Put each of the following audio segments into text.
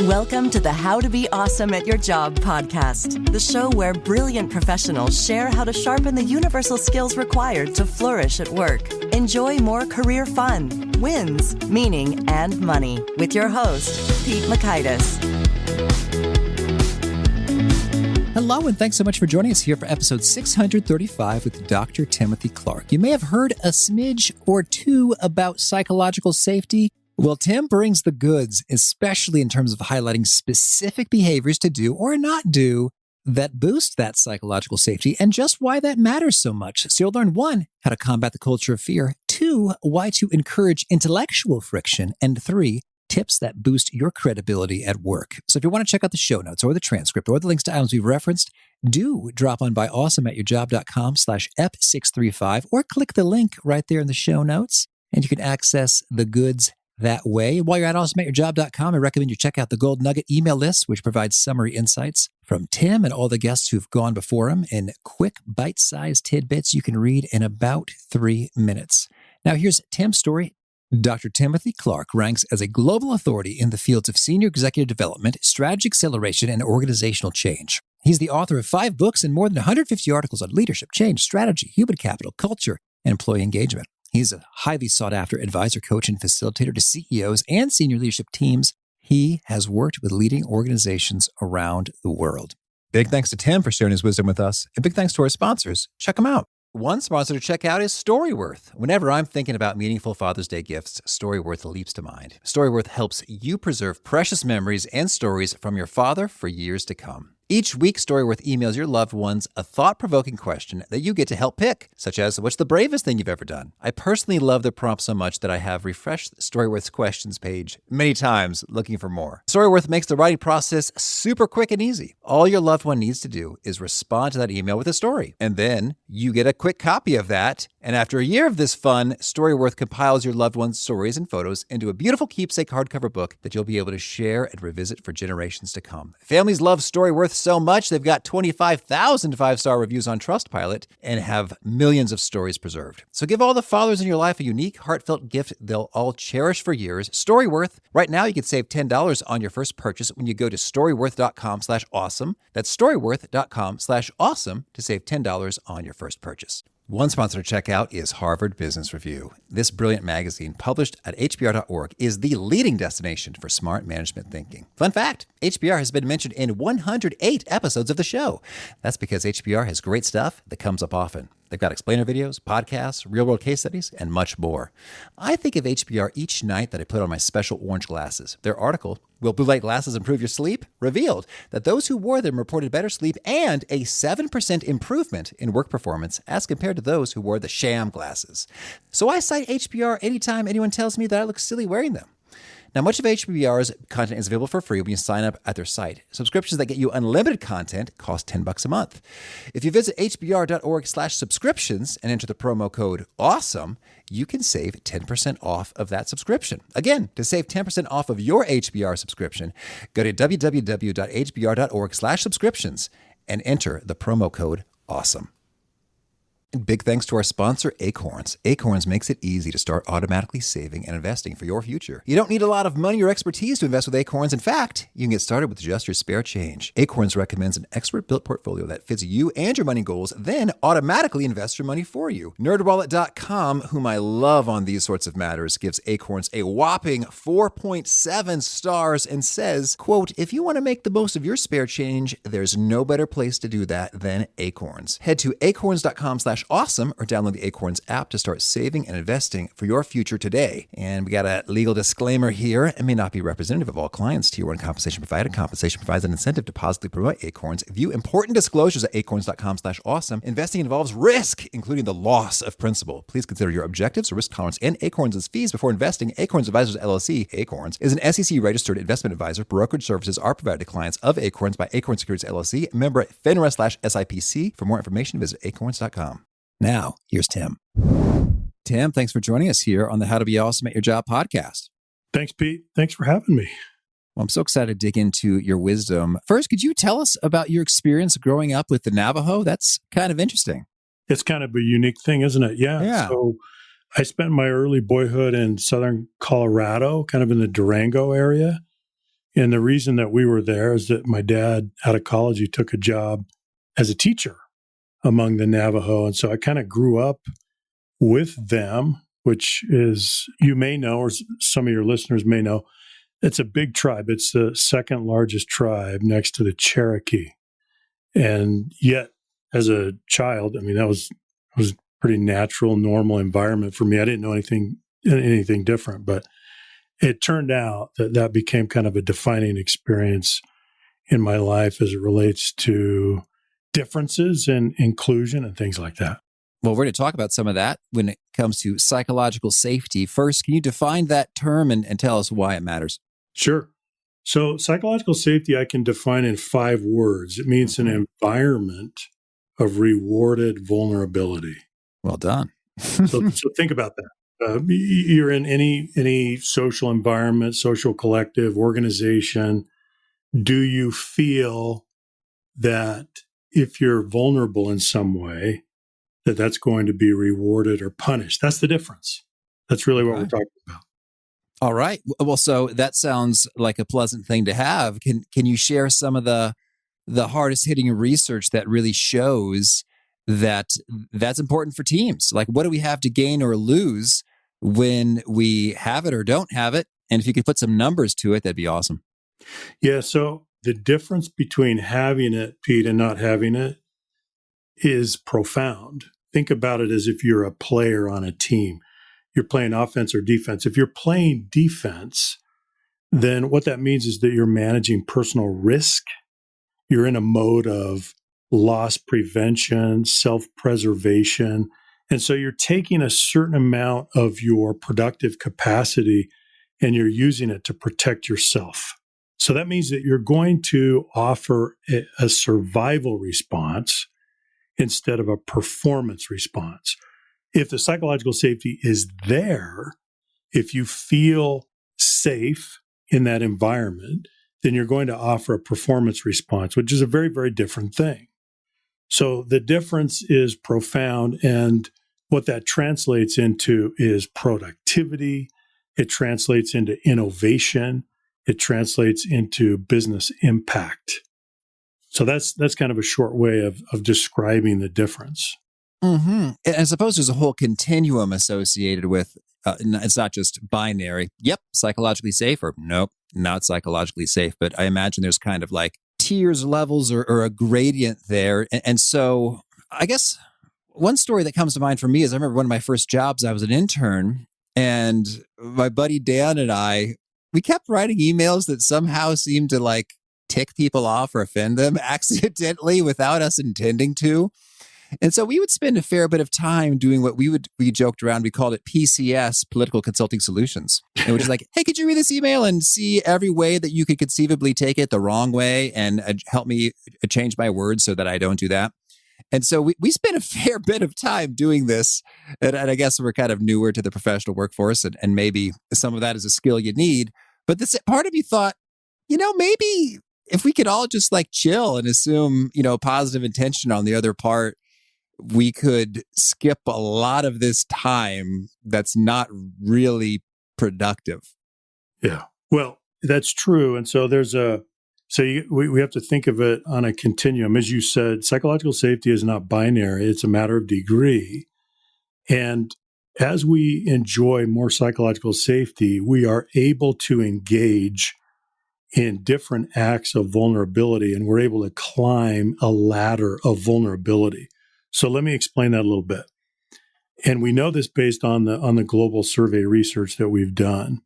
Welcome to the How to Be Awesome at Your Job podcast, the show where brilliant professionals share how to sharpen the universal skills required to flourish at work. Enjoy more career fun, wins, meaning, and money with your host, Pete Makaitis. Hello, and thanks so much for joining us here for episode 635 with Dr. Timoth Clark. You may have heard a smidge or two about psychological safety. Well, Tim brings the goods, especially in terms of highlighting specific behaviors to do or not do that boost that psychological safety and just why that matters so much. So you'll learn 1, how to combat the culture of fear, 2, why to encourage intellectual friction, and 3, tips that boost your credibility at work. So if you want to check out the show notes or the transcript or the links to items we've referenced, do drop on by awesomeatyourjob.com/ep635 or click the link right there in the show notes and you can access the goods that way. While you're at awesomeatyourjob.com, I recommend you check out the Gold Nugget email list, which provides summary insights from Tim and all the guests who've gone before him in quick, bite-sized tidbits you can read in about 3 minutes. Now, here's Tim's story. Dr. Timoth Clark ranks as a global authority in the fields of senior executive development, strategy acceleration, and organizational change. He's the author of 5 books and more than 150 articles on leadership, change, strategy, human capital, culture, and employee engagement. He's a highly sought-after advisor, coach, and facilitator to CEOs and senior leadership teams. He has worked with leading organizations around the world. Big thanks to Tim for sharing his wisdom with us, and big thanks to our sponsors. Check them out. One sponsor to check out is Storyworth. Whenever I'm thinking about meaningful Father's Day gifts, Storyworth leaps to mind. Storyworth helps you preserve precious memories and stories from your father for years to come. Each week, Storyworth emails your loved ones a thought-provoking question that you get to help pick, such as, what's the bravest thing you've ever done? I personally love the prompt so much that I have refreshed Storyworth's questions page many times looking for more. Storyworth makes the writing process super quick and easy. All your loved one needs to do is respond to that email with a story, and then you get a quick copy of that. And after a year of this fun, Storyworth compiles your loved one's stories and photos into a beautiful keepsake hardcover book that you'll be able to share and revisit for generations to come. Families love Storyworth so much, they've got 25,000 5-star reviews on Trustpilot and have millions of stories preserved. So give all the fathers in your life a unique, heartfelt gift they'll all cherish for years. Storyworth. Right now, you can save $10 on your first purchase when you go to storyworth.com/awesome. That's storyworth.com/awesome to save $10 on your first purchase. One sponsor to check out is Harvard Business Review. This brilliant magazine, published at hbr.org, is the leading destination for smart management thinking. Fun fact, HBR has been mentioned in 108 episodes of the show. That's because HBR has great stuff that comes up often. They've got explainer videos, podcasts, real-world case studies, and much more. I think of HBR each night that I put on my special orange glasses. Their article, Will Blue Light Glasses Improve Your Sleep?, revealed that those who wore them reported better sleep and a 7% improvement in work performance as compared to those who wore the sham glasses. So I cite HBR anytime anyone tells me that I look silly wearing them. Now, much of HBR's content is available for free when you sign up at their site. Subscriptions that get you unlimited content cost $10 a month. If you visit hbr.org/subscriptions and enter the promo code AWESOME, you can save 10% off of that subscription. Again, to save 10% off of your HBR subscription, go to www.hbr.org/subscriptions and enter the promo code AWESOME. And big thanks to our sponsor, Acorns. Acorns makes it easy to start automatically saving and investing for your future. You don't need a lot of money or expertise to invest with Acorns. In fact, you can get started with just your spare change. Acorns recommends an expert-built portfolio that fits you and your money goals, then automatically invests your money for you. NerdWallet.com, whom I love on these sorts of matters, gives Acorns a whopping 4.7 stars and says, quote, if you want to make the most of your spare change, there's no better place to do that than Acorns. Head to acorns.com/awesome or download the Acorns app to start saving and investing for your future today. And we got a legal disclaimer here. It may not be representative of all clients. Tier 1 compensation provided. Compensation provides an incentive to positively promote Acorns. View important disclosures at acorns.com/awesome. Investing involves risk, including the loss of principal. Please consider your objectives, risk tolerance, and Acorns' fees before investing. Acorns Advisors LLC, Acorns, is an SEC-registered investment advisor. Brokerage services are provided to clients of Acorns by Acorns Securities LLC, member FINRA/SIPC. For more information, visit acorns.com. Now, here's Tim. Tim, thanks for joining us here on the How to Be Awesome at Your Job podcast. Thanks, Pete. Thanks for having me. Well, I'm so excited to dig into your wisdom. First, could you tell us about your experience growing up with the Navajo? That's kind of interesting. It's kind of a unique thing, isn't it? Yeah. So I spent my early boyhood in southern Colorado, kind of in the Durango area. And the reason that we were there is that my dad, out of college, he took a job as a teacher among the Navajo. And so I kind of grew up with them, which is, you may know, or some of your listeners may know, it's a big tribe. It's the second largest tribe next to the Cherokee. And yet, as a child, I mean, that was pretty natural, normal environment for me. I didn't know anything different, but it turned out that became kind of a defining experience in my life as it relates to differences and inclusion and things like that. Well, we're going to talk about some of that when it comes to psychological safety. First, can you define that term and tell us why it matters? Sure. So psychological safety, I can define in 5 words. It means an environment of rewarded vulnerability. Well done. So think about that. You're in any social environment, social collective, organization. Do you feel that if you're vulnerable in some way, that's going to be rewarded or punished? That's the difference. That's really what we're talking about. All right. Well, so that sounds like a pleasant thing to have. Can you share some of the hardest hitting research that really shows that that's important for teams? Like, what do we have to gain or lose when we have it or don't have it? And if you could put some numbers to it, that'd be awesome. Yeah. So the difference between having it, Pete, and not having it is profound. Think about it as if you're a player on a team. You're playing offense or defense. If you're playing defense, then what that means is that you're managing personal risk. You're in a mode of loss prevention, self-preservation. And so you're taking a certain amount of your productive capacity and you're using it to protect yourself. So that means that you're going to offer a survival response instead of a performance response. If the psychological safety is there, if you feel safe in that environment, then you're going to offer a performance response, which is a very, very different thing. So the difference is profound. And what that translates into is productivity. It translates into innovation. It translates into business impact. So that's kind of a short way of describing the difference. Mm-hmm. And I suppose there's a whole continuum associated with, it's not just binary. Yep, psychologically safe, or nope, not psychologically safe. But I imagine there's kind of like tiers, levels, or a gradient there. And so I guess one story that comes to mind for me is I remember one of my first jobs, I was an intern, and my buddy Dan and we kept writing emails that somehow seemed to like tick people off or offend them accidentally without us intending to. And so we would spend a fair bit of time doing what we joked around, we called it PCS, Political Consulting Solutions. And we're just like, hey, could you read this email and see every way that you could conceivably take it the wrong way and help me change my words so that I don't do that? And so we spent a fair bit of time doing this. And I guess we're kind of newer to the professional workforce, and maybe some of that is a skill you need. But this part of me thought, maybe if we could all just like chill and assume, positive intention on the other part, we could skip a lot of this time that's not really productive. Yeah. Well, that's true. And so we have to think of it on a continuum. As you said, psychological safety is not binary. It's a matter of degree. And as we enjoy more psychological safety, we are able to engage in different acts of vulnerability, and we're able to climb a ladder of vulnerability. So let me explain that a little bit. And we know this based on the global survey research that we've done.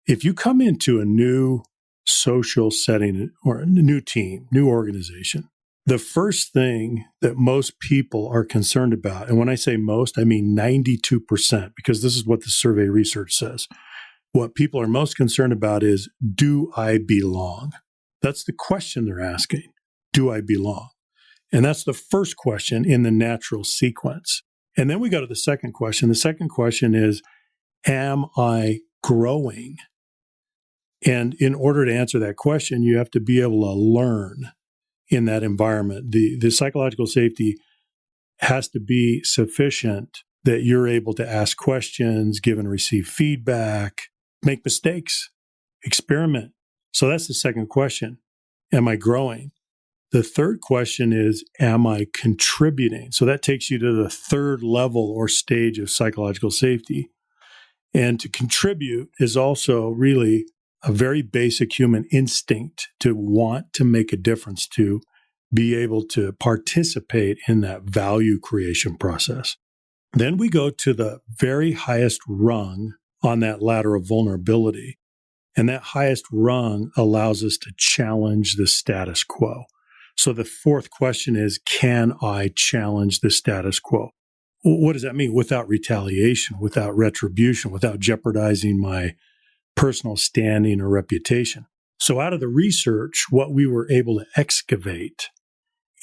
If you come into a new social setting or a new team, new organization, the first thing that most people are concerned about, and when I say most, I mean 92%, because this is what the survey research says. What people are most concerned about is, do I belong? That's the question they're asking. Do I belong? And that's the first question in the natural sequence. And then we go to the second question. The second question is, am I growing? And in order to answer that question, you have to be able to learn in that environment. The psychological safety has to be sufficient that you're able to ask questions, give and receive feedback, make mistakes, experiment, So that's the second question. Am I growing? The third question is, am I contributing? So that takes you to the third level or stage of psychological safety. And to contribute is also really a very basic human instinct to want to make a difference, to be able to participate in that value creation process. Then we go to the very highest rung on that ladder of vulnerability. And that highest rung allows us to challenge the status quo. So the fourth question is, can I challenge the status quo? What does that mean? Without retaliation, without retribution, without jeopardizing my personal standing or reputation. So out of the research, what we were able to excavate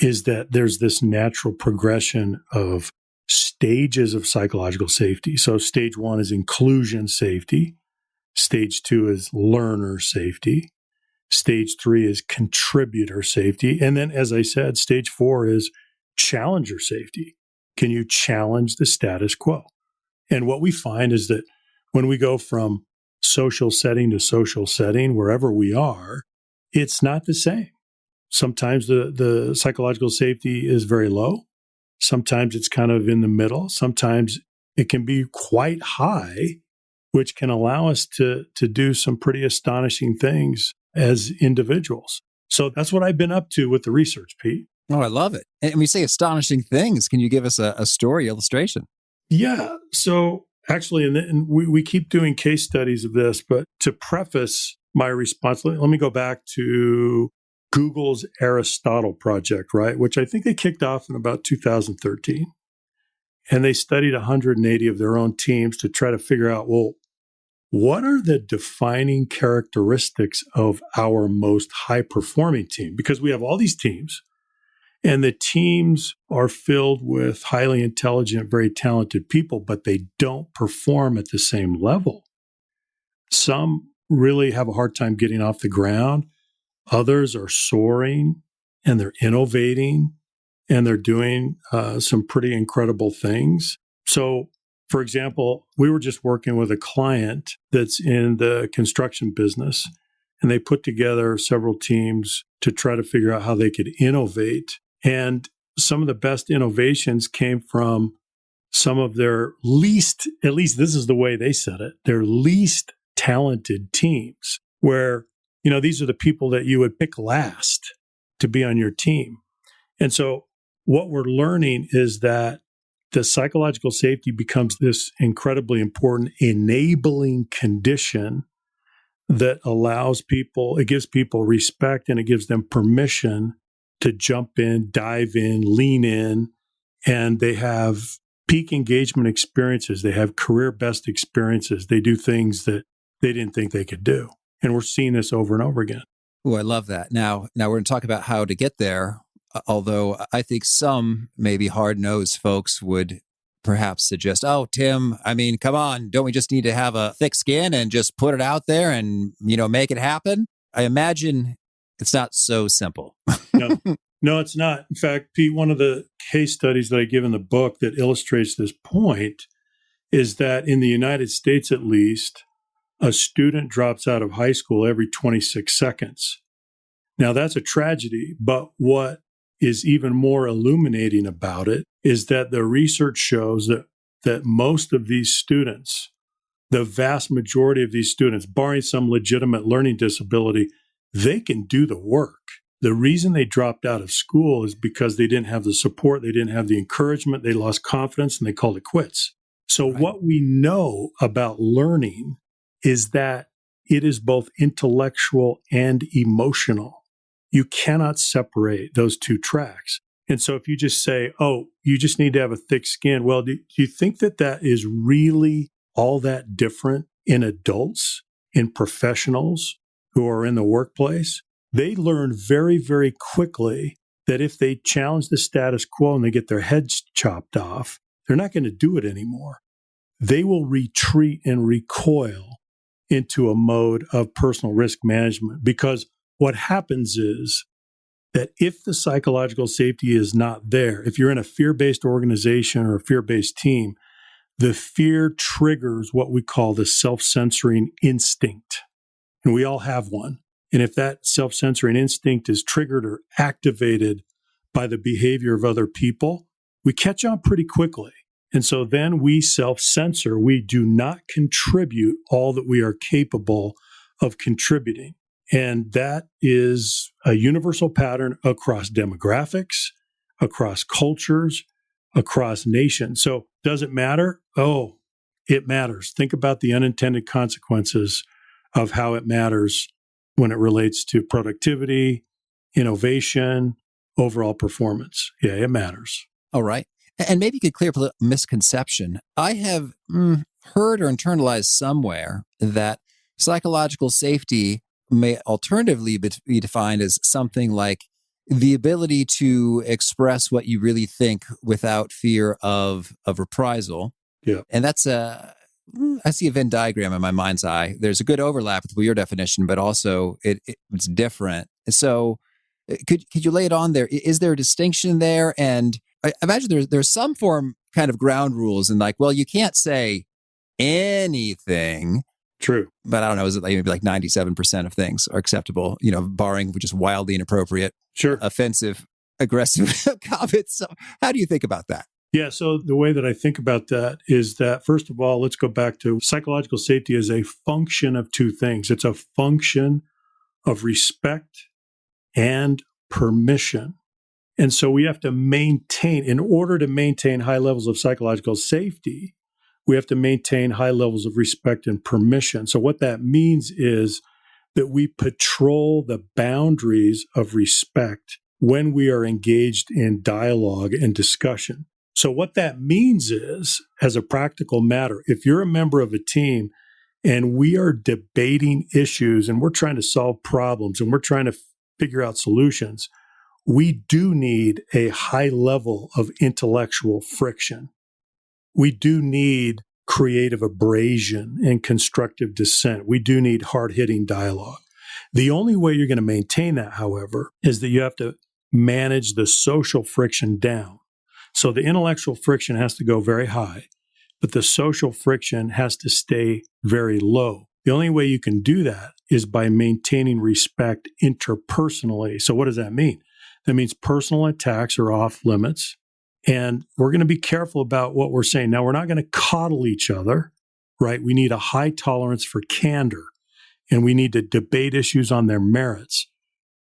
is that there's this natural progression of stages of psychological safety. So stage 1 is inclusion safety. Stage 2 is learner safety. Stage 3 is contributor safety. And then, as I said, stage 4 is challenger safety. Can you challenge the status quo? And what we find is that when we go from social setting to social setting, wherever we are, it's not the same. Sometimes the psychological safety is very low. Sometimes it's kind of in the middle. Sometimes it can be quite high, which can allow us to do some pretty astonishing things as individuals. So that's what I've been up to with the research, Pete. Oh, I love it. And when you say astonishing things, can you give us a story illustration? Yeah. So actually, and we keep doing case studies of this, but to preface my response, let me go back to Google's Aristotle project, right? Which I think they kicked off in about 2013. And they studied 180 of their own teams to try to figure out, well, what are the defining characteristics of our most high-performing team? Because we have all these teams, and the teams are filled with highly intelligent, very talented people, but they don't perform at the same level. Some really have a hard time getting off the ground. Others are soaring, and they're innovating, and they're doing some pretty incredible things. So, for example, we were just working with a client that's in the construction business, and they put together several teams to try to figure out how they could innovate. And some of the best innovations came from some of their least, at least this is the way they said it, their least talented teams, where, these are the people that you would pick last to be on your team. And so what we're learning is that the psychological safety becomes this incredibly important enabling condition that allows people, it gives people respect and it gives them permission to jump in, dive in, lean in, and they have peak engagement experiences. They have career best experiences. They do things that they didn't think they could do. And we're seeing this over and over again. Oh, I love that. Now we're going to talk about how to get there. Although I think some maybe hard-nosed folks would perhaps suggest, oh, Tim, I mean, come on, don't we just need to have a thick skin and just put it out there and, make it happen? I imagine it's not so simple. No, it's not. In fact, Pete, one of the case studies that I give in the book that illustrates this point is that in the United States, at least, a student drops out of high school every 26 seconds. Now, that's a tragedy, but what is even more illuminating about it is that the research shows that most of these students, the vast majority of these students, barring some legitimate learning disability, they can do the work. The reason they dropped out of school is because they didn't have the support, they didn't have the encouragement, they lost confidence, and they called it quits. So What we know about learning is that it is both intellectual and emotional. You cannot separate those two tracks. And so if you just say, oh, you just need to have a thick skin, well, do you think that is really all that different in adults, in professionals who are in the workplace? They learn very, very quickly that if they challenge the status quo and they get their heads chopped off, they're not going to do it anymore. They will retreat and recoil into a mode of personal risk management, because what happens is that if the psychological safety is not there, if you're in a fear-based organization or a fear-based team, the fear triggers what we call the self-censoring instinct. And we all have one. And if that self-censoring instinct is triggered or activated by the behavior of other people, we catch on pretty quickly. And so then we self-censor. We do not contribute all that we are capable of contributing. And that is a universal pattern across demographics, across cultures, across nations. So does it matter? Oh, it matters. Think about the unintended consequences of how it matters when it relates to productivity, innovation, overall performance. Yeah, it matters. All right. And maybe you could clear up a misconception. I have heard or internalized somewhere that psychological safety may alternatively be defined as something like the ability to express what you really think without fear of reprisal. Yeah. And that's I see a Venn diagram in my mind's eye. There's a good overlap with your definition, but also it's different. So could you lay it on there? Is there a distinction there? And I imagine there's some form kind of ground rules and like, well, you can't say anything. True. But I don't know, is it maybe like 97% of things are acceptable, barring just wildly inappropriate, offensive, aggressive comments. So how do you think about that? Yeah, so the way that I think about that is that, first of all, let's go back to psychological safety as a function of two things. It's a function of respect and permission. And so we have to maintain, in order to maintain high levels of psychological safety, we have to maintain high levels of respect and permission. So what that means is that we patrol the boundaries of respect when we are engaged in dialogue and discussion. So what that means is, as a practical matter, if you're a member of a team and we are debating issues and we're trying to solve problems and we're trying to figure out solutions, we do need a high level of intellectual friction. We do need creative abrasion and constructive dissent. We do need hard-hitting dialogue. The only way you're going to maintain that, however, is that you have to manage the social friction down. So the intellectual friction has to go very high, but the social friction has to stay very low. The only way you can do that is by maintaining respect interpersonally. So what does that mean? That means personal attacks are off limits. And we're going to be careful about what we're saying. Now, we're not going to coddle each other, right? We need a high tolerance for candor, and we need to debate issues on their merits.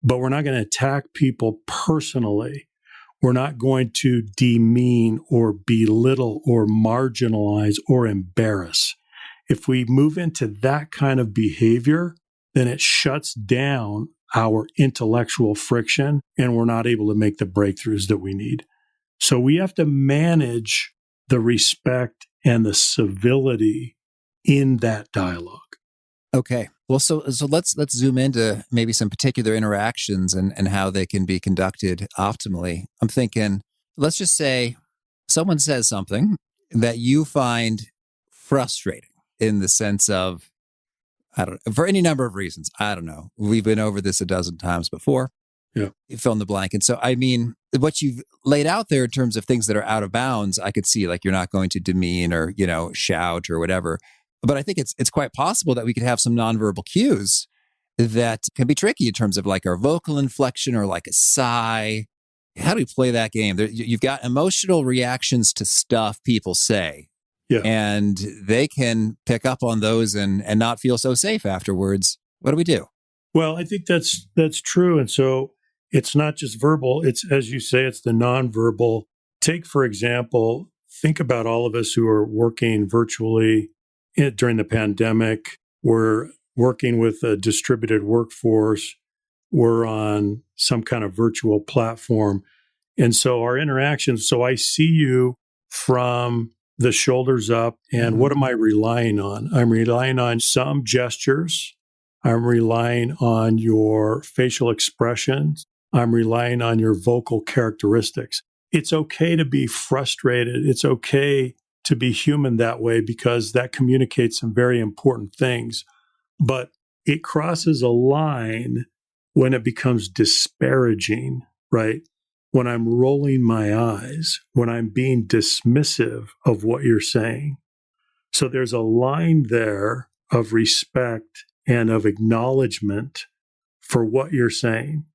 But we're not going to attack people personally. We're not going to demean or belittle or marginalize or embarrass. If we move into that kind of behavior, then it shuts down our intellectual friction, and we're not able to make the breakthroughs that we need. So we have to manage the respect and the civility in that dialogue. Okay. Well, so let's zoom into maybe some particular interactions and how they can be conducted optimally. I'm thinking, let's just say someone says something that you find frustrating in the sense of, I don't know, for any number of reasons. I don't know. We've been over this a dozen times before. Yeah. You fill in the blank. And so, I mean, what you've laid out there in terms of things that are out of bounds, I could see like you're not going to demean or, shout or whatever. But I think it's quite possible that we could have some nonverbal cues that can be tricky in terms of like our vocal inflection or like a sigh. How do we play that game? You've got emotional reactions to stuff people say. Yeah. And they can pick up on those and not feel so safe afterwards. What do we do? Well, I think that's true. And so it's not just verbal. It's, as you say, it's the nonverbal. Take, for example, think about all of us who are working virtually during the pandemic. We're working with a distributed workforce. We're on some kind of virtual platform. And so our interactions, so I see you from the shoulders up. And what am I relying on? I'm relying on some gestures. I'm relying on your facial expressions. I'm relying on your vocal characteristics. It's okay to be frustrated. It's okay to be human that way because that communicates some very important things. But it crosses a line when it becomes disparaging, right? When I'm rolling my eyes, when I'm being dismissive of what you're saying. So there's a line there of respect and of acknowledgement for what you're saying,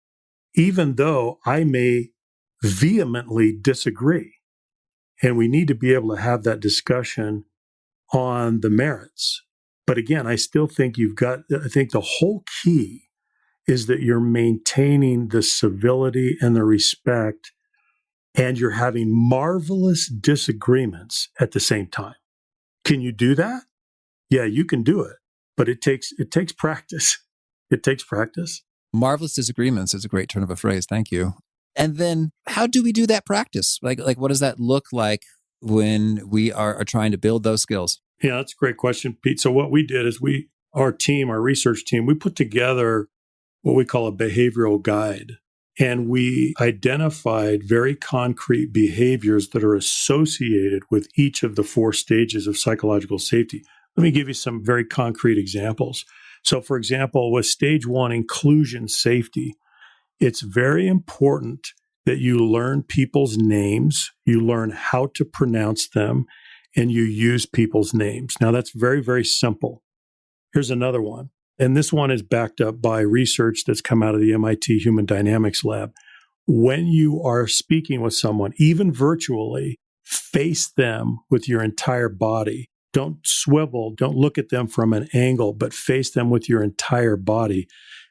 even though I may vehemently disagree. And we need to be able to have that discussion on the merits. But again, I still think I think the whole key is that you're maintaining the civility and the respect, and you're having marvelous disagreements at the same time. Can you do that? Yeah, you can do it, but it takes practice. It takes practice. Marvelous disagreements is a great turn of a phrase. Thank you. And then how do we do that practice? Like what does that look like when we are trying to build those skills? Yeah, that's a great question, Pete. So what we did is our research team, we put together what we call a behavioral guide. And we identified very concrete behaviors that are associated with each of the 4 stages of psychological safety. Let me give you some very concrete examples. So, for example, with stage 1, inclusion safety, it's very important that you learn people's names, you learn how to pronounce them, and you use people's names. Now, that's very, very simple. Here's another one. And this one is backed up by research that's come out of the MIT Human Dynamics Lab. When you are speaking with someone, even virtually, face them with your entire body. Don't swivel, don't look at them from an angle, but face them with your entire body,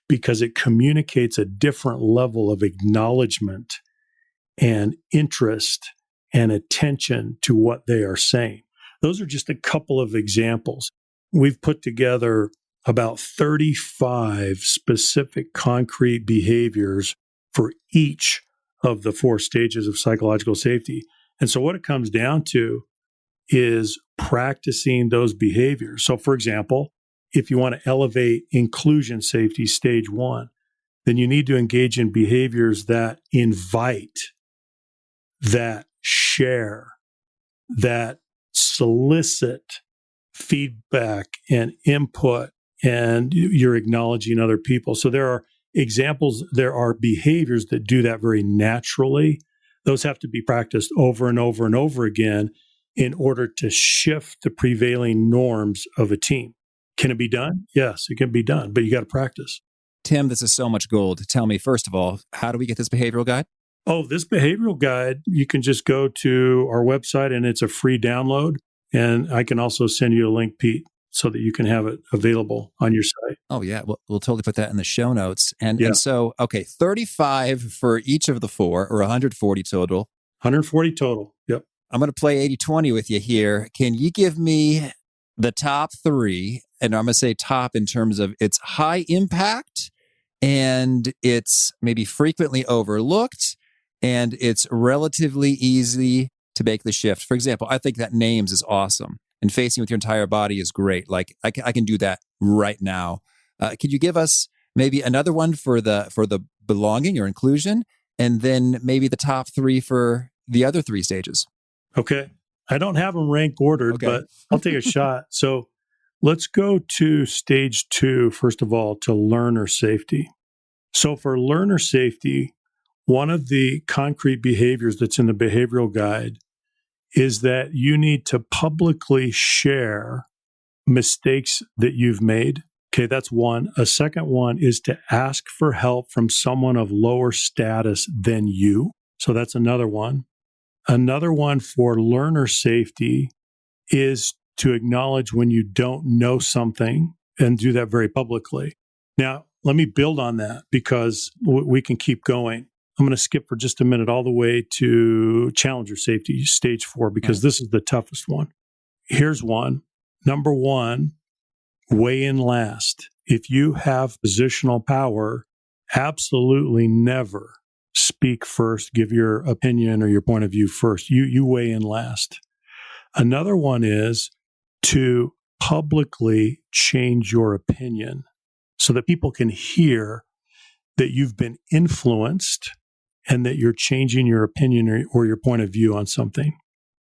because it communicates a different level of acknowledgement and interest and attention to what they are saying. Those are just a couple of examples. We've put together about 35 specific concrete behaviors for each of the 4 stages of psychological safety. And so what it comes down to is practicing those behaviors. So for example, if you want to elevate inclusion safety stage 1, then you need to engage in behaviors that invite, that share, that solicit feedback and input, and you're acknowledging other people. So there are examples, there are behaviors that do that very naturally. Those have to be practiced over and over and over again in order to shift the prevailing norms of a team. Can it be done? Yes, it can be done, but you got to practice. Tim, this is so much gold. Tell me, first of all, how do we get this behavioral guide? Oh, this behavioral guide, you can just go to our website and it's a free download. And I can also send you a link, Pete, so that you can have it available on your site. Oh, yeah. We'll totally put that in the show notes. And so, okay, 35 for each of the 4, or 140 total. 140 total. Yep. I'm going to play 80-20 with you here. Can you give me the top 3? And I'm going to say top in terms of its high impact, and it's maybe frequently overlooked, and it's relatively easy to make the shift. For example, I think that names is awesome, and facing with your entire body is great. Like I can do that right now. Could you give us maybe another one for the belonging or inclusion, and then maybe the top 3 for the other 3 stages? Okay. I don't have them rank ordered, but I'll take a shot. So let's go to stage 2, first of all, to learner safety. So for learner safety, one of the concrete behaviors that's in the behavioral guide is that you need to publicly share mistakes that you've made. Okay, that's one. A second one is to ask for help from someone of lower status than you. So that's another one. Another one for learner safety is to acknowledge when you don't know something and do that very publicly. Now, let me build on that because we can keep going. I'm going to skip for just a minute all the way to challenger safety, stage 4, because this is the toughest one. Here's one. Number 1, weigh in last. If you have positional power, absolutely never speak first, give your opinion or your point of view first. You weigh in last. Another one is to publicly change your opinion so that people can hear that you've been influenced and that you're changing your opinion or your point of view on something.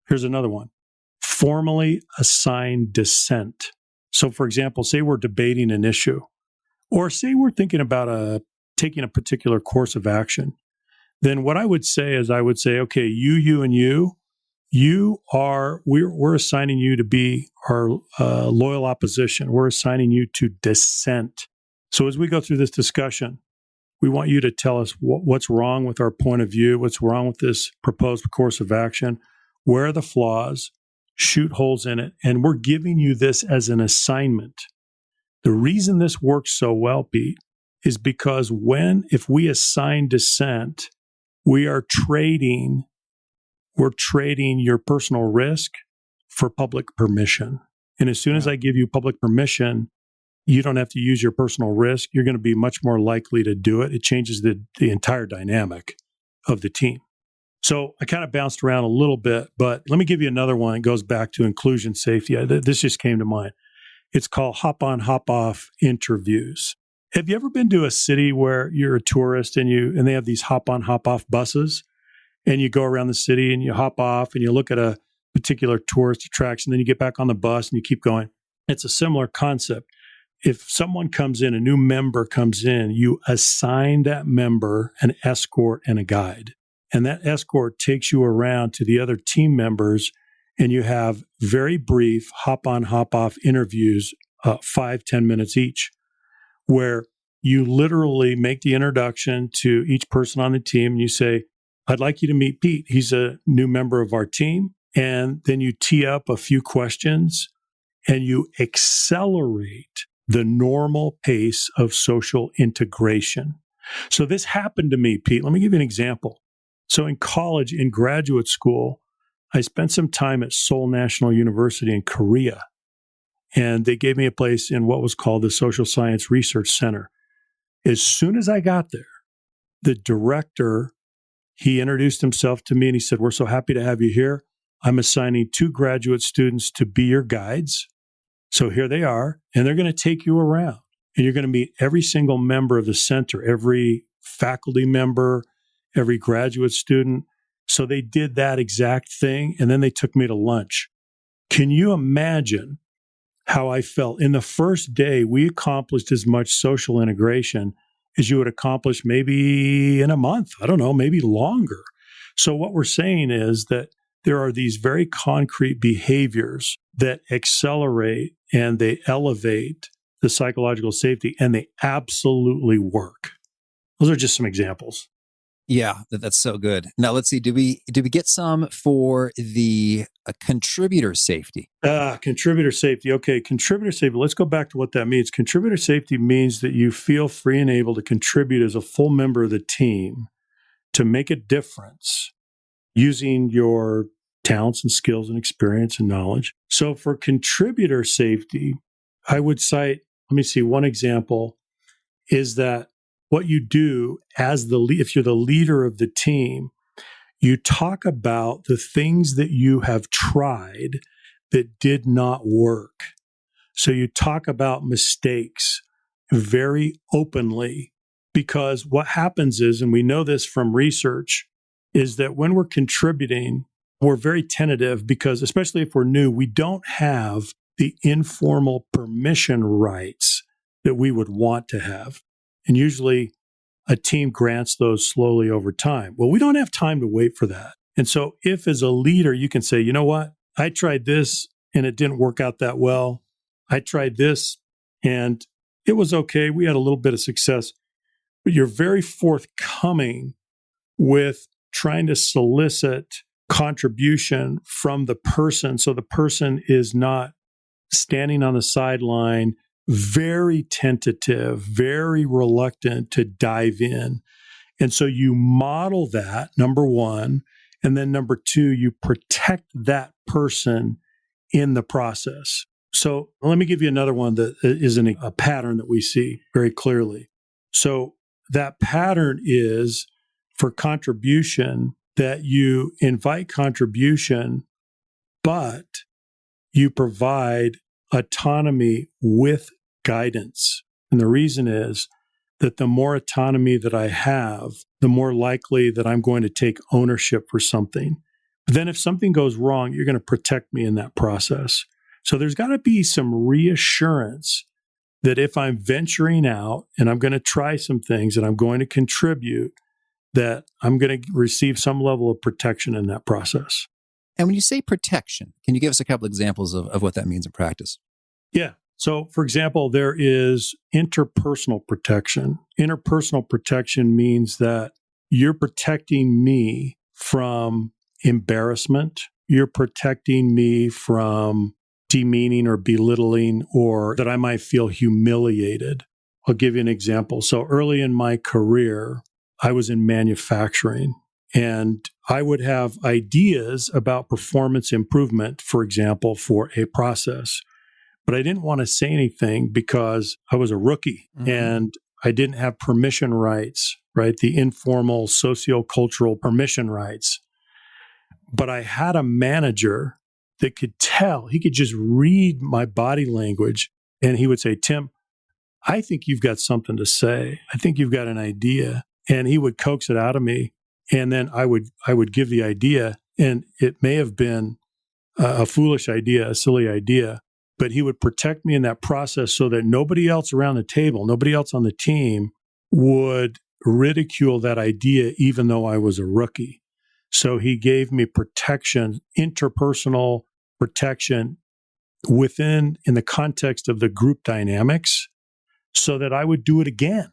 Here's another one. Formally assign dissent. So, for example, say we're debating an issue, or say we're thinking about taking a particular course of action. Then what I would say is okay, you, and you we're assigning you to be our loyal opposition. We're assigning you to dissent. So as we go through this discussion, We want you to tell us what's wrong with our point of view, what's wrong with this proposed course of action, where are the flaws, shoot holes in it, and we're giving you this as an assignment. The reason this works so well, Pete, is because if we assign dissent, we're trading your personal risk for public permission. And as soon as I give you public permission, you don't have to use your personal risk. You're going to be much more likely to do it. It changes the entire dynamic of the team. So I kind of bounced around a little bit, but let me give you another one. It goes back to inclusion safety. This just came to mind. It's called hop on, hop off interviews. Have you ever been to a city where you're a tourist and they have these hop on, hop off buses, and you go around the city and you hop off and you look at a particular tourist attraction, then you get back on the bus and you keep going? It's a similar concept. If someone comes in, a new member comes in, you assign that member an escort and a guide. And that escort takes you around to the other team members, and you have very brief hop on, hop off interviews, 5-10 minutes each, where you literally make the introduction to each person on the team. And you say, I'd like you to meet Pete. He's a new member of our team. And then you tee up a few questions and you accelerate the normal pace of social integration. So this happened to me, Pete. Let me give you an example. So in college, in graduate school, I spent some time at Seoul National University in Korea. And they gave me a place in what was called the Social Science Research Center. As soon as I got there, the director, he introduced himself to me and he said, "We're so happy to have you here. I'm assigning 2 graduate students to be your guides. So here they are, and they're going to take you around. And you're going to meet every single member of the center, every faculty member, every graduate student." So they did that exact thing, and then they took me to lunch. Can you imagine how I felt? In the first day, we accomplished as much social integration as you would accomplish maybe in a month. I don't know, maybe longer. So what we're saying is that there are these very concrete behaviors that accelerate and they elevate the psychological safety, and they absolutely work. Those are just some examples. Yeah, that's so good. Now let's see. Do we get some for the contributor safety? Contributor safety. Okay, contributor safety. Let's go back to what that means. Contributor safety means that you feel free and able to contribute as a full member of the team to make a difference using your talents and skills and experience and knowledge. So for contributor safety, I would cite, let me see, one example is that what you do as if you're the leader of the team, you talk about the things that you have tried that did not work. So you talk about mistakes very openly, because what happens is, and we know this from research, is that when we're contributing, we're very tentative because, especially if we're new, we don't have the informal permission rights that we would want to have. And usually a team grants those slowly over time. Well, we don't have time to wait for that. And so if as a leader, you can say, you know what, I tried this and it didn't work out that well. I tried this and it was okay. We had a little bit of success. But you're very forthcoming with trying to solicit contribution from the person. So the person is not standing on the sideline, very tentative, very reluctant to dive in. And so you model that, number one. And then number two, you protect that person in the process. So let me give you another one that is a pattern that we see very clearly. So that pattern is for contribution, that you invite contribution, but you provide autonomy with guidance. And the reason is that the more autonomy that I have, the more likely that I'm going to take ownership for something. But then if something goes wrong, you're going to protect me in that process. So there's got to be some reassurance that if I'm venturing out and I'm going to try some things and I'm going to contribute, that I'm going to receive some level of protection in that process. And when you say protection, can you give us a couple examples of what that means in practice? Yeah. So, for example, there is interpersonal protection. Interpersonal protection means that you're protecting me from embarrassment. You're protecting me from demeaning or belittling, or that I might feel humiliated. I'll give you an example. So early in my career, I was in manufacturing, and I would have ideas about performance improvement, for example, for a process. But I didn't want to say anything because I was a rookie and I didn't have permission rights, right? The informal sociocultural permission rights. But I had a manager that could tell, he could just read my body language, and he would say, Tim, I think you've got something to say. I think you've got an idea. And he would coax it out of me. And then I would give the idea, and it may have been a foolish idea, a silly idea, but he would protect me in that process so that nobody else around the table, nobody else on the team would ridicule that idea, even though I was a rookie. So he gave me protection, interpersonal protection in the context of the group dynamics, so that I would do it again,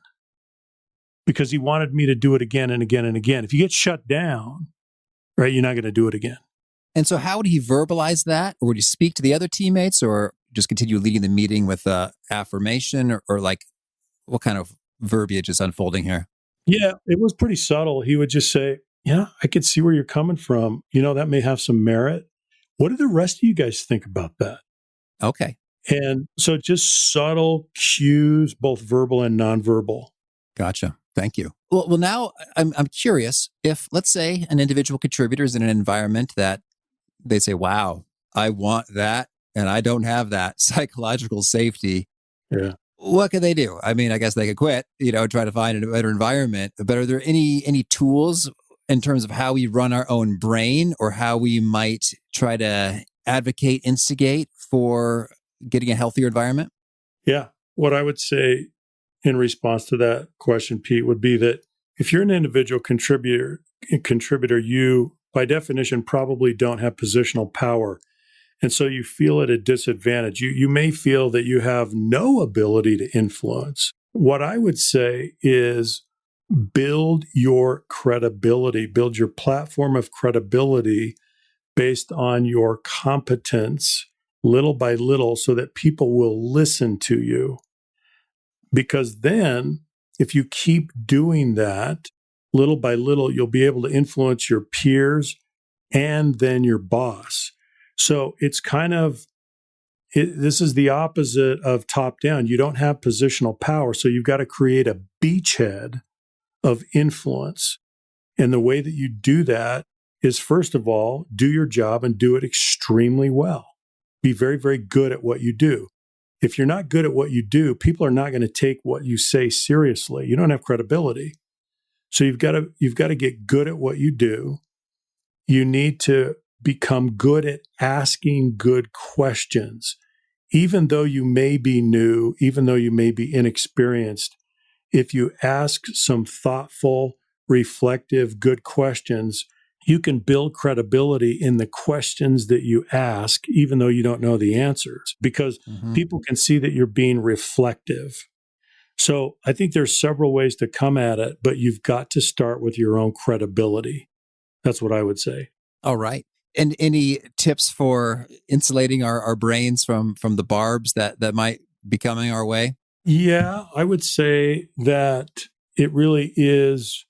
because he wanted me to do it again and again and again. If you get shut down, right, you're not going to do it again. And so how would he verbalize that? Or would he speak to the other teammates, or just continue leading the meeting with affirmation, or like what kind of verbiage is unfolding here? Yeah, it was pretty subtle. He would just say, yeah, I could see where you're coming from. That may have some merit. What do the rest of you guys think about that? Okay. And so just subtle cues, both verbal and nonverbal. Gotcha. Thank you. Well, now I'm curious if, let's say, an individual contributor is in an environment that they say, wow, I want that, and I don't have that psychological safety. Yeah. What could they do? I mean, I guess they could quit, try to find a better environment. But are there any tools in terms of how we run our own brain, or how we might try to advocate, instigate for getting a healthier environment? Yeah. What I would say in response to that question, Pete, would be that if you're an individual contributor, you, by definition, probably don't have positional power. And so you feel at a disadvantage. You may feel that you have no ability to influence. What I would say is build your credibility, build your platform of credibility based on your competence, little by little, so that people will listen to you. Because then, if you keep doing that, little by little, you'll be able to influence your peers and then your boss. So it's this is the opposite of top down. You don't have positional power, so you've got to create a beachhead of influence. And the way that you do that is, first of all, do your job and do it extremely well. Be very, very good at what you do. If you're not good at what you do, people are not going to take what you say seriously. You don't have credibility. So you've got to get good at what you do. You need to become good at asking good questions. Even though you may be new, even though you may be inexperienced, if you ask some thoughtful, reflective, good questions, you can build credibility in the questions that you ask, even though you don't know the answers, because people can see that you're being reflective. So I think there's several ways to come at it, but you've got to start with your own credibility. That's what I would say. All right. And any tips for insulating our brains from the barbs that might be coming our way? Yeah, I would say that it really is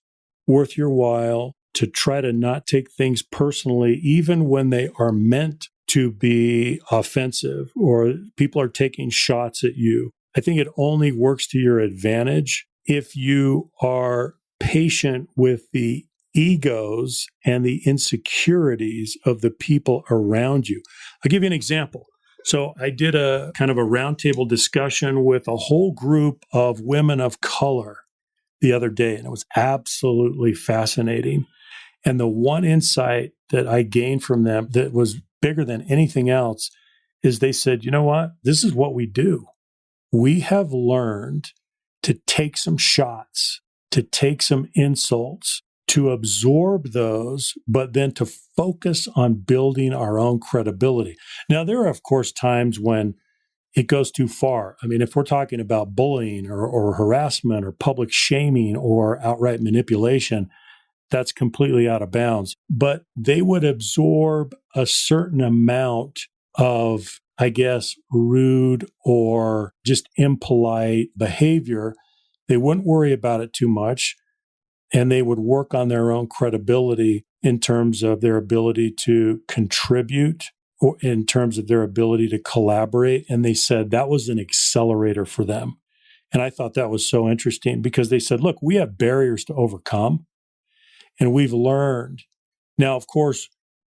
worth your while to try to not take things personally, even when they are meant to be offensive or people are taking shots at you. I think it only works to your advantage if you are patient with the egos and the insecurities of the people around you. I'll give you an example. So I did a kind of a roundtable discussion with a whole group of women of color the other day, and it was absolutely fascinating. And the one insight that I gained from them that was bigger than anything else is they said, you know what? This is what we do. We have learned to take some shots, to take some insults, to absorb those, but then to focus on building our own credibility. Now, there are, of course, times when it goes too far. I mean, if we're talking about bullying or harassment or public shaming or outright manipulation, that's completely out of bounds. But they would absorb a certain amount of, I guess, rude or just impolite behavior. They wouldn't worry about it too much, and they would work on their own credibility in terms of their ability to contribute or in terms of their ability to collaborate. And they said that was an accelerator for them. And I thought that was so interesting because they said, look, we have barriers to overcome and we've learned. Now, of course,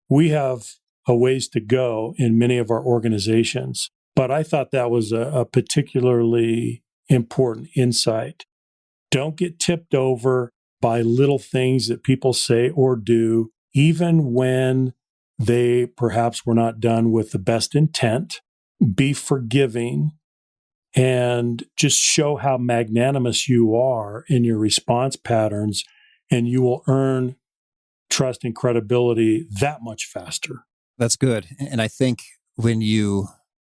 we have a ways to go in many of our organizations, but I thought that was a particularly important insight. Don't get tipped over by little things that people say or do, even when they perhaps were not done with the best intent. Be forgiving and just show how magnanimous you are in your response patterns, and you will earn trust and credibility that much faster. That's good. And I think when you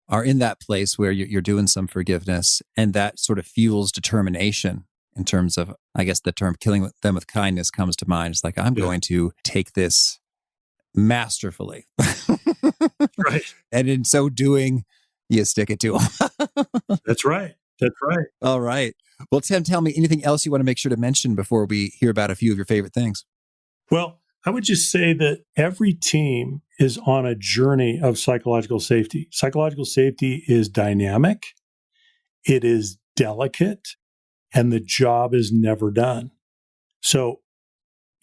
are in that place where you're doing some forgiveness and that sort of fuels determination in terms of, I guess the term killing them with kindness comes to mind. It's like, I'm going to take this masterfully. Right. And in so doing, you stick it to them. That's right. That's right. All right. Well, Tim, tell me anything else you want to make sure to mention before we hear about a few of your favorite things. Well, I would just say that every team is on a journey of psychological safety. Psychological safety is dynamic, it is delicate, and the job is never done. So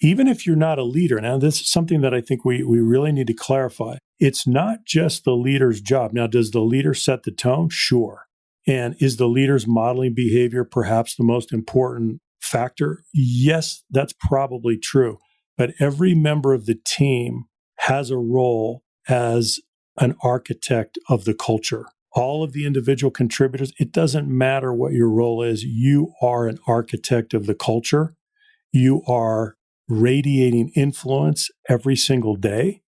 even if you're not a leader, now this is something that I think we really need to clarify. It's not just the leader's job. Now, does the leader set the tone? Sure. And is the leader's modeling behavior perhaps the most important factor? Yes, that's probably true. But every member of the team has a role as an architect of the culture. All of the individual contributors, it doesn't matter what your role is. You are an architect of the culture. You are radiating influence every single day.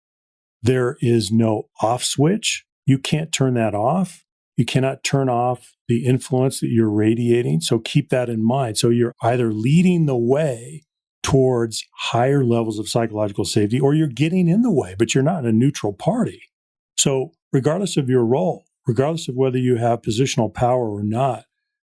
There is no off switch. You can't turn that off. You cannot turn off the influence that you're radiating. So keep that in mind. So you're either leading the way towards higher levels of psychological safety, or you're getting in the way, but you're not in a neutral party. So regardless of your role, regardless of whether you have positional power or not,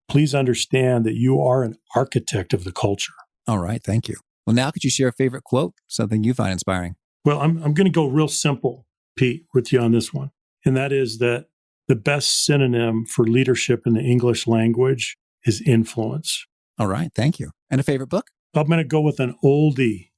please understand that you are an architect of the culture. All right. Thank you. Well, now could you share a favorite quote, something you find inspiring? Well, I'm going to go real simple, Pete, with you on this one. And that is that the best synonym for leadership in the English language is influence. All right. Thank you. And a favorite book? I'm going to go with an oldie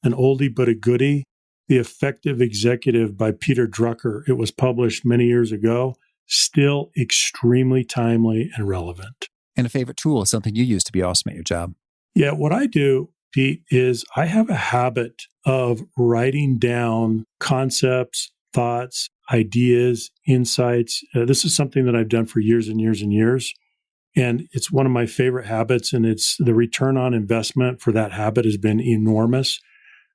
but a goodie, The Effective Executive by Peter Drucker. It was published many years ago, still extremely timely and relevant. And a favorite tool, something you use to be awesome at your job? Yeah, what I do, Pete, is I have a habit of writing down concepts, thoughts, ideas, insights. This is something that I've done for years and years and years. And it's one of my favorite habits, and it's the return on investment for that habit has been enormous.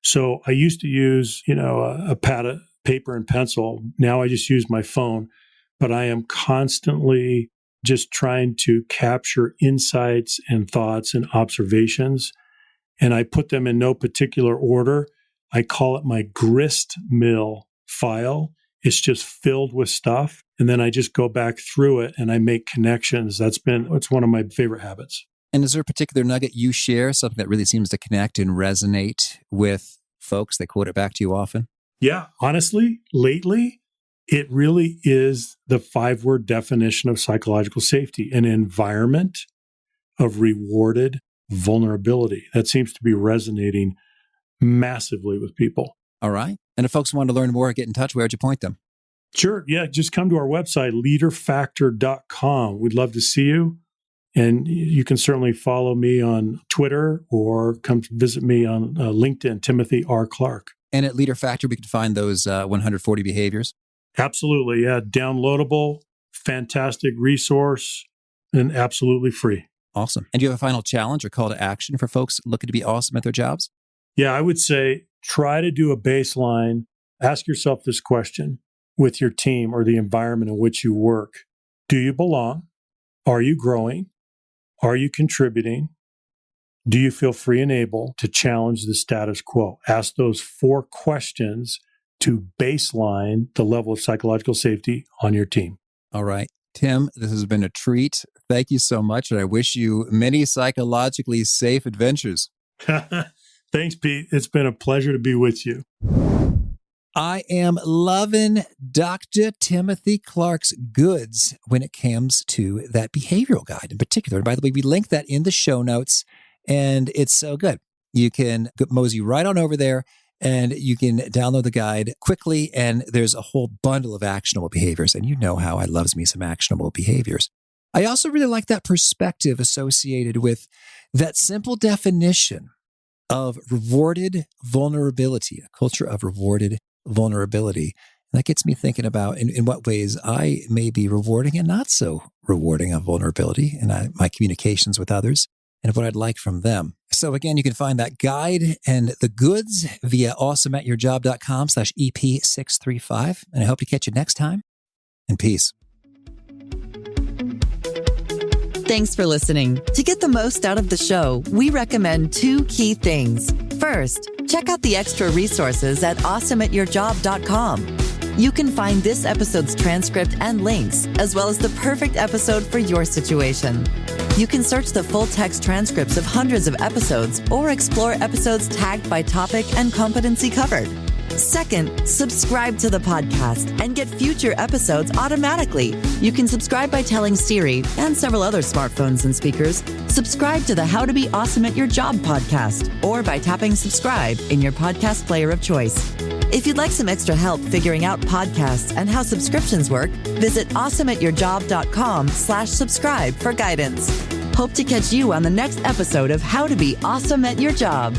So I used to use, a pad of paper and pencil. Now I just use my phone, but I am constantly just trying to capture insights and thoughts and observations. And I put them in no particular order. I call it my grist mill file. It's just filled with stuff. And then I just go back through it and I make connections. It's one of my favorite habits. And is there a particular nugget you share, something that really seems to connect and resonate with folks that quote it back to you often? Yeah, honestly, lately, it really is the 5-word definition of psychological safety, an environment of rewarded vulnerability. That seems to be resonating massively with people. All right. And if folks want to learn more or get in touch, where'd you point them? Sure. Yeah. Just come to our website, LeaderFactor.com. We'd love to see you. And you can certainly follow me on Twitter or come visit me on LinkedIn, Timothy R. Clark. And at LeaderFactor, we can find those 140 behaviors. Absolutely. Yeah. Downloadable, fantastic resource, and absolutely free. Awesome. And do you have a final challenge or call to action for folks looking to be awesome at their jobs? Yeah, I would say try to do a baseline. Ask yourself this question with your team or the environment in which you work. Do you belong? Are you growing? Are you contributing? Do you feel free and able to challenge the status quo? Ask those 4 questions to baseline the level of psychological safety on your team. All right. Tim, this has been a treat. Thank you so much. And I wish you many psychologically safe adventures. Thanks, Pete. It's been a pleasure to be with you. I am loving Dr. Timothy Clark's goods when it comes to that behavioral guide in particular. And by the way, we link that in the show notes, and it's so good. You can mosey right on over there, and you can download the guide quickly, and there's a whole bundle of actionable behaviors. And you know how I loves me some actionable behaviors. I also really like that perspective associated with that simple definition of rewarded vulnerability, a culture of rewarded vulnerability. And that gets me thinking about in what ways I may be rewarding and not so rewarding of vulnerability in my communications with others and what I'd like from them. So again, you can find that guide and the goods via awesomeatyourjob.com/EP635. And I hope to catch you next time. And peace. Thanks for listening. To get the most out of the show, we recommend 2 key things. First, check out the extra resources at awesomeatyourjob.com. You can find this episode's transcript and links, as well as the perfect episode for your situation. You can search the full text transcripts of hundreds of episodes or explore episodes tagged by topic and competency covered. Second, subscribe to the podcast and get future episodes automatically. You can subscribe by telling Siri and several other smartphones and speakers, subscribe to the How to Be Awesome at Your Job podcast, or by tapping subscribe in your podcast player of choice. If you'd like some extra help figuring out podcasts and how subscriptions work, visit awesomeatyourjob.com/subscribe for guidance. Hope to catch you on the next episode of How to Be Awesome at Your Job.